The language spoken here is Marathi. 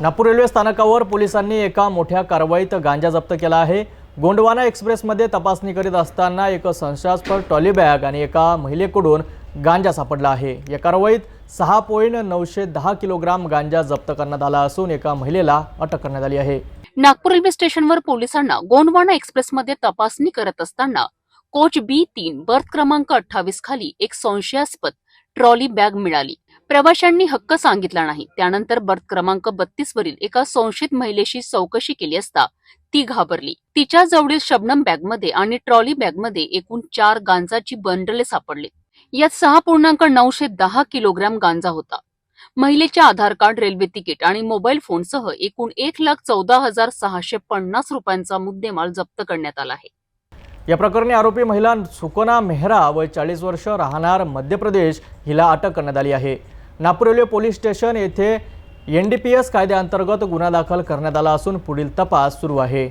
नागपूर रेल्वे स्थानकावर पोलिसांनी एका मोठ्या कारवाईत गांजा जप्त केला आहे। गोंडवाना एक्सप्रेसमध्ये तपासणी करीत असताना एक संशयास्पद ट्रॉली बॅग आणि एका महिलेकडून गांजा सापडला आहे। या कारवाईत 6.910 किलोग्राम गांजा जप्त करण्यात आला असून एका महिलेला अटक करण्यात आली आहे। नागपूर रेल्वे स्टेशनवर पोलिसांना गोंडवाना एक्सप्रेसमध्ये तपासणी करत असताना कोच B3 बर्थ क्रमांक 28 खाली एक संशयास्पद ट्रॉली बॅग मिळाली। प्रवाशांनी हक्क सांगितला नाही। त्यानंतर बर्थ क्रमांक 32 वरील एका संशयित महिलेशी चौकशी केली असता ती घाबरली। तिच्या जवळील शबनम बॅगमध्ये आणि ट्रॉली बॅगमध्ये एकूण 4 गांजाची बंडले सापडली। यात 6.910 किलोग्राम गांजा होता। महिलेचे आधार कार्ड, रेल्वे तिकीट आणि मोबाईल फोनसह एकूण 1,14,650 रुपयांचा मुद्देमाल जप्त करण्यात आला आहे। या प्रकरणी आरोपी महिला सुकना मेहरा वय 40 वर्ष राहणार मध्य प्रदेश हिला अटक करण्यात आली आहे। नागपूर रेल्वे पोलीस स्टेशन येथे NDPS कायद्याअंतर्गत गुन्हा दाखल करण्यात आला असून पुढील तपास सुरू आहे।